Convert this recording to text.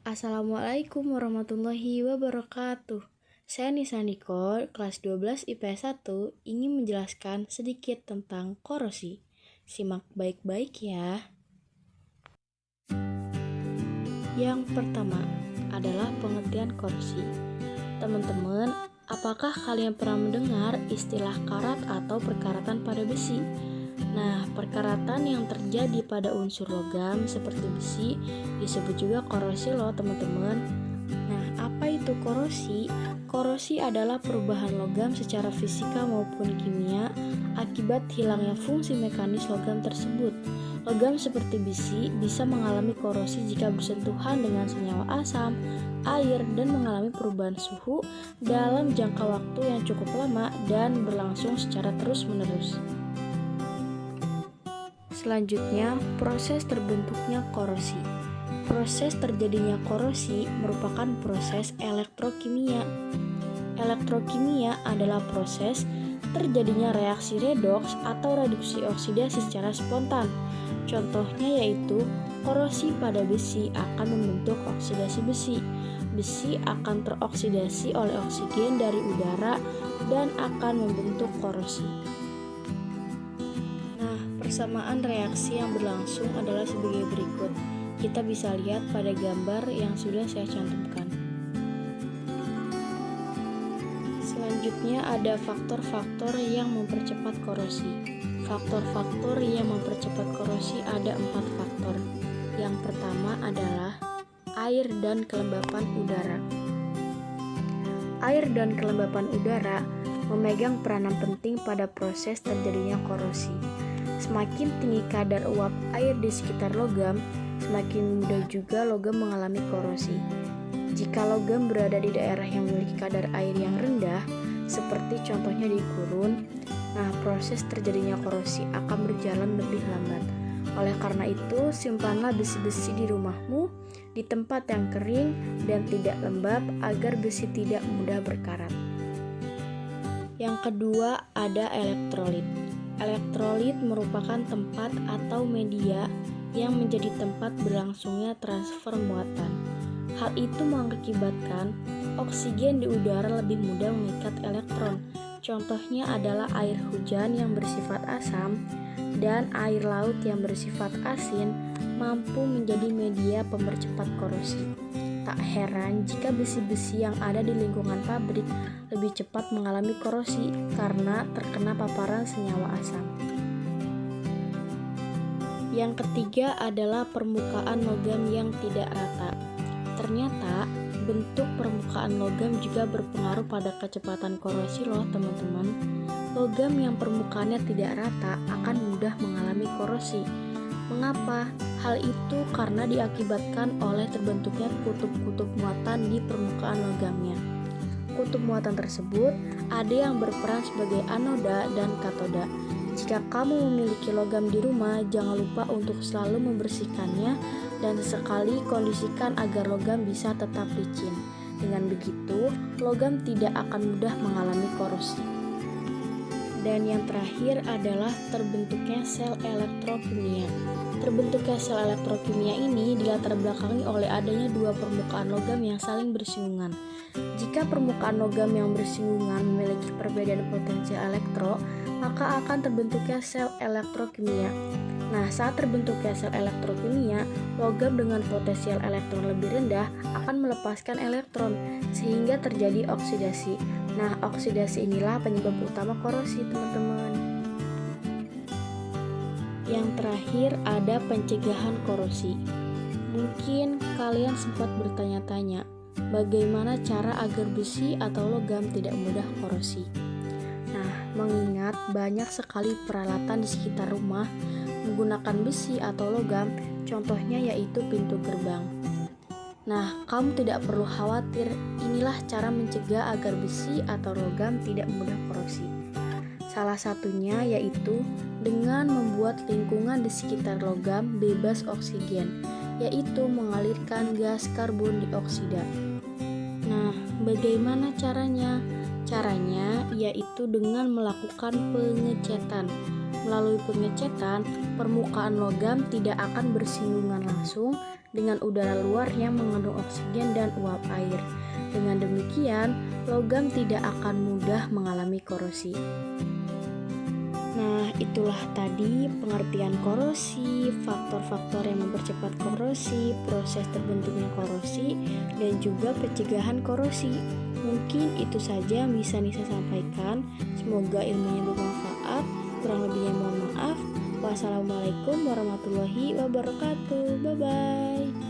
Assalamualaikum warahmatullahi wabarakatuh. Saya Nisa Niko, kelas 12 IPS 1, ingin menjelaskan sedikit tentang korosi. Simak baik-baik ya. Yang pertama adalah pengertian korosi. Teman-teman, apakah kalian pernah mendengar istilah karat atau perkaratan pada besi? Nah, perkaratan yang terjadi pada unsur logam seperti besi disebut juga korosi loh teman-teman. Nah, apa itu korosi? Korosi adalah perubahan logam secara fisika maupun kimia akibat hilangnya fungsi mekanis logam tersebut. Logam seperti besi bisa mengalami korosi jika bersentuhan dengan senyawa asam, air, dan mengalami perubahan suhu dalam jangka waktu yang cukup lama dan berlangsung secara terus-menerus. Selanjutnya, proses terbentuknya korosi. Proses terjadinya korosi merupakan proses elektrokimia. Elektrokimia adalah proses terjadinya reaksi redoks atau reduksi oksidasi secara spontan. Contohnya yaitu korosi pada besi akan membentuk oksidasi besi. Besi akan teroksidasi oleh oksigen dari udara dan akan membentuk korosi. Persamaan reaksi yang berlangsung adalah sebagai berikut. Kita bisa lihat pada gambar yang sudah saya cantumkan. Selanjutnya ada faktor-faktor yang mempercepat korosi. Faktor-faktor yang mempercepat korosi ada 4 faktor. Yang pertama adalah air dan kelembapan udara. Air dan kelembapan udara memegang peranan penting pada proses terjadinya korosi. Semakin tinggi kadar uap air di sekitar logam, semakin mudah juga logam mengalami korosi. Jika logam berada di daerah yang memiliki kadar air yang rendah, seperti contohnya di gurun, proses terjadinya korosi akan berjalan lebih lambat. Oleh karena itu, simpanlah besi-besi di rumahmu di tempat yang kering dan tidak lembab agar besi tidak mudah berkarat. Yang kedua ada elektrolit. Elektrolit merupakan tempat atau media yang menjadi tempat berlangsungnya transfer muatan. Hal itu mengakibatkan oksigen di udara lebih mudah mengikat elektron. Contohnya adalah air hujan yang bersifat asam dan air laut yang bersifat asin mampu menjadi media pemercepat korosi. Tak heran jika besi-besi yang ada di lingkungan pabrik lebih cepat mengalami korosi karena terkena paparan senyawa asam. Yang ketiga adalah permukaan logam yang tidak rata. Ternyata bentuk permukaan logam juga berpengaruh pada kecepatan korosi loh teman-teman. Logam yang permukaannya tidak rata akan mudah mengalami korosi. Mengapa? Hal itu karena diakibatkan oleh terbentuknya kutub-kutub muatan di permukaan logamnya. Kutub muatan tersebut ada yang berperan sebagai anoda dan katoda. Jika kamu memiliki logam di rumah, jangan lupa untuk selalu membersihkannya dan sesekali kondisikan agar logam bisa tetap licin. Dengan begitu, logam tidak akan mudah mengalami korosi. Dan yang terakhir adalah terbentuknya sel elektrokimia. Terbentuknya sel elektrokimia ini dilatar belakangi oleh adanya dua permukaan logam yang saling bersinggungan. Jika permukaan logam yang bersinggungan memiliki perbedaan potensial elektro, maka akan terbentuknya sel elektrokimia. Saat terbentuknya sel elektrokimia, logam dengan potensial elektron lebih rendah akan melepaskan elektron sehingga terjadi oksidasi. Oksidasi inilah penyebab utama korosi, teman-teman. Yang terakhir ada pencegahan korosi. Mungkin kalian sempat bertanya-tanya, bagaimana cara agar besi atau logam tidak mudah korosi? Mengingat banyak sekali peralatan di sekitar rumah menggunakan besi atau logam, contohnya yaitu pintu gerbang. Kamu tidak perlu khawatir, inilah cara mencegah agar besi atau logam tidak mudah korosi. Salah satunya yaitu dengan membuat lingkungan di sekitar logam bebas oksigen, yaitu mengalirkan gas karbon dioksida. Bagaimana caranya? Caranya yaitu dengan melakukan pengecetan. Melalui pengecetan, permukaan logam tidak akan bersinggungan langsung dengan udara luar yang mengandung oksigen dan uap air. Dengan demikian, logam tidak akan mudah mengalami korosi. Nah, itulah tadi pengertian korosi, faktor-faktor yang mempercepat korosi, proses terbentuknya korosi, dan juga pencegahan korosi. Mungkin itu saja yang bisa Nisa sampaikan. Semoga ilmunya bermanfaat. Kurang lebihnya mohon maaf. Wassalamualaikum warahmatullahi wabarakatuh. Bye-bye.